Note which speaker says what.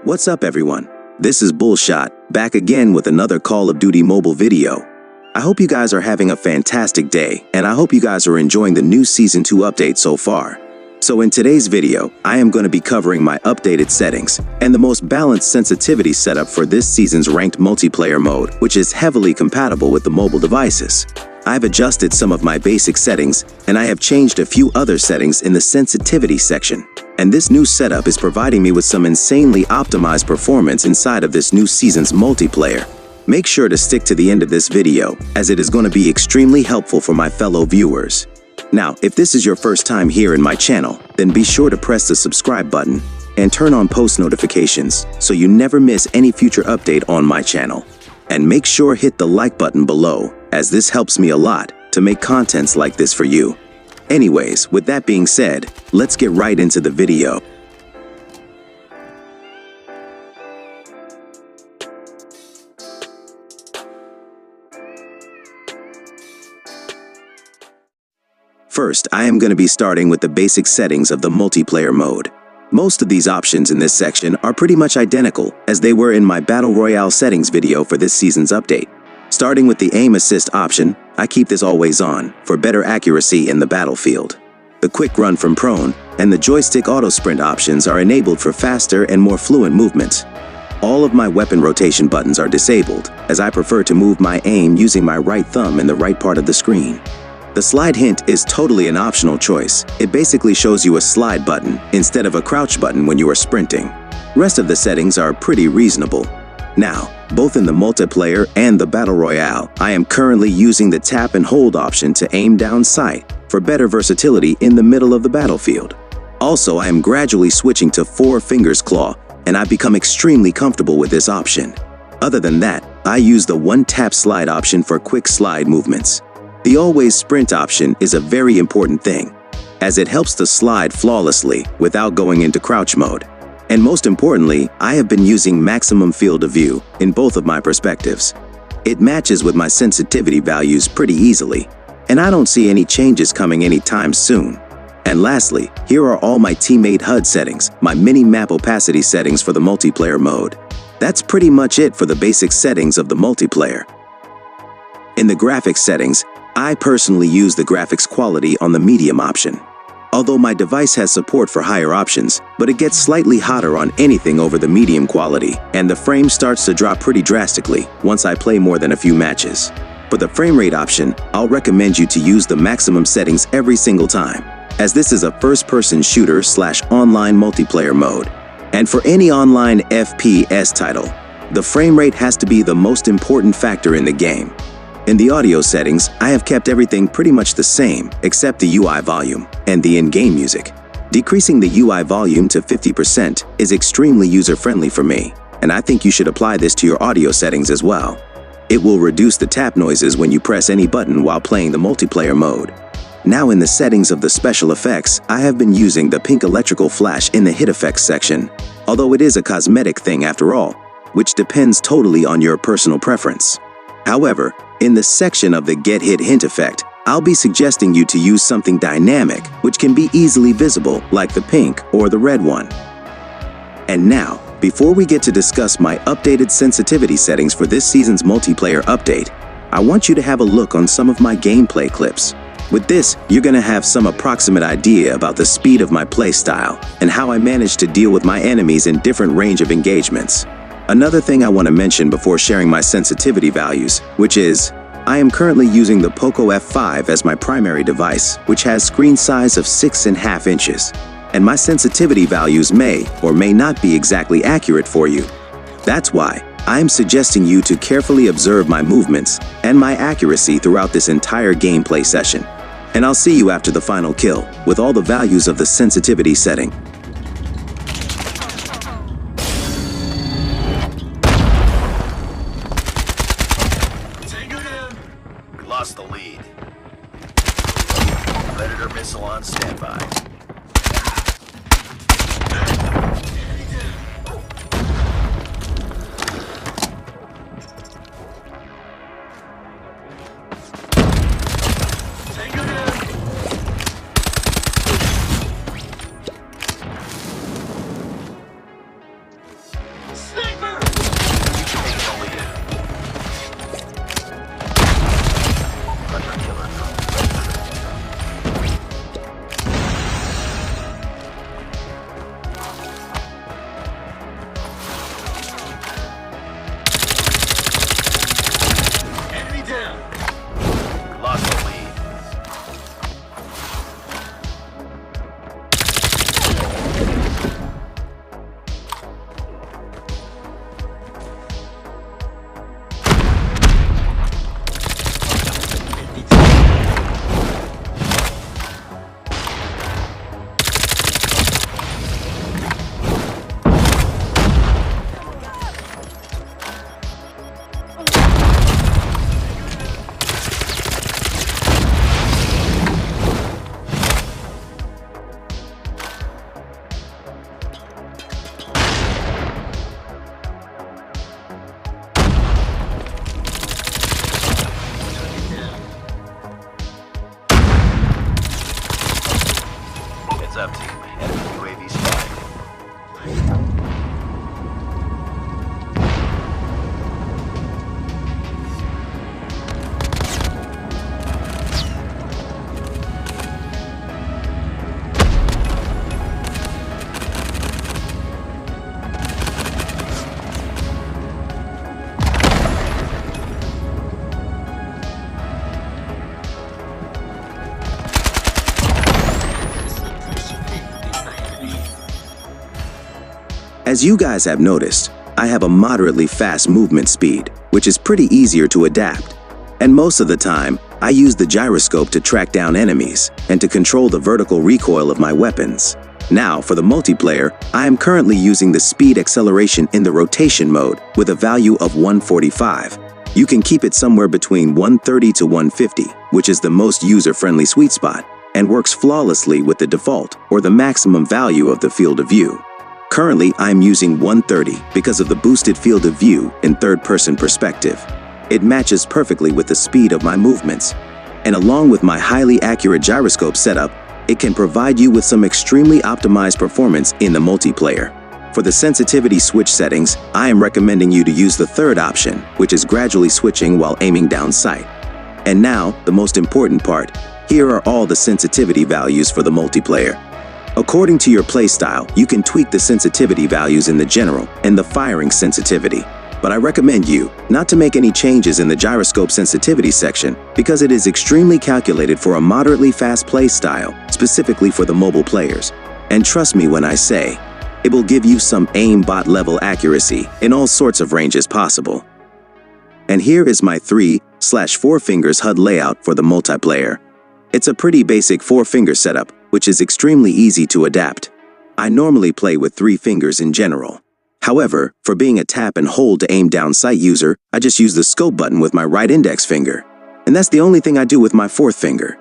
Speaker 1: What's up everyone? This is Bullshot, back again with another Call of Duty mobile video. I hope you guys are having a fantastic day, and I hope you guys are enjoying the new Season 2 update so far. So in today's video, I am going to be covering my updated settings and the most balanced sensitivity setup for this season's ranked multiplayer mode, which is heavily compatible with the mobile devices. I've adjusted some of my basic settings, and I have changed a few other settings in the sensitivity section. And this new setup is providing me with some insanely optimized performance inside of this new season's multiplayer. Make sure to stick to the end of this video, as it is going to be extremely helpful for my fellow viewers. Now, if this is your first time here in my channel, then be sure to press the subscribe button and turn on post notifications so you never miss any future update on my channel. And make sure hit the like button below, as this helps me a lot to make contents like this for you. Anyways, with that being said, let's get right into the video. First, I am going to be starting with the basic settings of the multiplayer mode. Most of these options in this section are pretty much identical as they were in my Battle Royale settings video for this season's update. Starting with the aim assist option, I keep this always on for better accuracy in the battlefield. The quick run from prone and the joystick auto sprint options are enabled for faster and more fluent movements. All of my weapon rotation buttons are disabled, as I prefer to move my aim using my right thumb in the right part of the screen. The slide hint is totally an optional choice. It basically shows you a slide button instead of a crouch button when you are sprinting. Rest of the settings are pretty reasonable. Now, both in the multiplayer and the Battle Royale, I am currently using the tap and hold option to aim down sight for better versatility in the middle of the battlefield. Also, I am gradually switching to 4 fingers claw, and I've become extremely comfortable with this option. Other than that, I use the one tap slide option for quick slide movements. The always sprint option is a very important thing, as it helps to slide flawlessly without going into crouch mode. And most importantly, I have been using maximum field of view in both of my perspectives. It matches with my sensitivity values pretty easily, and I don't see any changes coming anytime soon. And lastly, here are all my teammate HUD settings, my mini-map opacity settings for the multiplayer mode. That's pretty much it for the basic settings of the multiplayer. In the graphics settings, I personally use the graphics quality on the medium option. Although my device has support for higher options, but it gets slightly hotter on anything over the medium quality, and the frame starts to drop pretty drastically once I play more than a few matches. For the frame rate option, I'll recommend you to use the maximum settings every single time, as this is a first-person shooter/online multiplayer mode. And for any online FPS title, the frame rate has to be the most important factor in the game. In the audio settings, I have kept everything pretty much the same except the UI volume and the in-game music. Decreasing the UI volume to 50% is extremely user-friendly for me, and I think you should apply this to your audio settings as well. It will reduce the tap noises when you press any button while playing the multiplayer mode. Now in the settings of the special effects, I have been using the pink electrical flash in the hit effects section, although it is a cosmetic thing after all, which depends totally on your personal preference. However, in the section of the Get Hit hint effect, I'll be suggesting you to use something dynamic which can be easily visible like the pink or the red one. And now, before we get to discuss my updated sensitivity settings for this season's multiplayer update, I want you to have a look on some of my gameplay clips. With this, you're going to have some approximate idea about the speed of my playstyle and how I manage to deal with my enemies in different range of engagements. Another thing I want to mention before sharing my sensitivity values, which is, I am currently using the Poco F5 as my primary device, which has screen size of 6.5 inches, and my sensitivity values may or may not be exactly accurate for you. That's why I am suggesting you to carefully observe my movements and my accuracy throughout this entire gameplay session. And I'll see you after the final kill with all the values of the sensitivity setting.
Speaker 2: Lost the lead. Predator missile on standby.
Speaker 1: As you guys have noticed, I have a moderately fast movement speed, which is pretty easier to adapt. And most of the time, I use the gyroscope to track down enemies and to control the vertical recoil of my weapons. Now, for the multiplayer, I am currently using the speed acceleration in the rotation mode with a value of 145. You can keep it somewhere between 130 to 150, which is the most user-friendly sweet spot, and works flawlessly with the default or the maximum value of the field of view. Currently, I am using 130 because of the boosted field of view in third-person perspective. It matches perfectly with the speed of my movements. And along with my highly accurate gyroscope setup, it can provide you with some extremely optimized performance in the multiplayer. For the sensitivity switch settings, I am recommending you to use the third option, which is gradually switching while aiming down sight. And now, the most important part. Here are all the sensitivity values for the multiplayer. According to your playstyle, you can tweak the sensitivity values in the general and the firing sensitivity. But I recommend you not to make any changes in the gyroscope sensitivity section because it is extremely calculated for a moderately fast play style, specifically for the mobile players. And trust me when I say, it will give you some aimbot level accuracy in all sorts of ranges possible. And here is my 3/4 fingers HUD layout for the multiplayer. It's a pretty basic 4-finger setup, which is extremely easy to adapt. I normally play with 3 fingers in general. However, for being a tap and hold to aim down sight user, I just use the scope button with my right index finger. And that's the only thing I do with my 4th finger.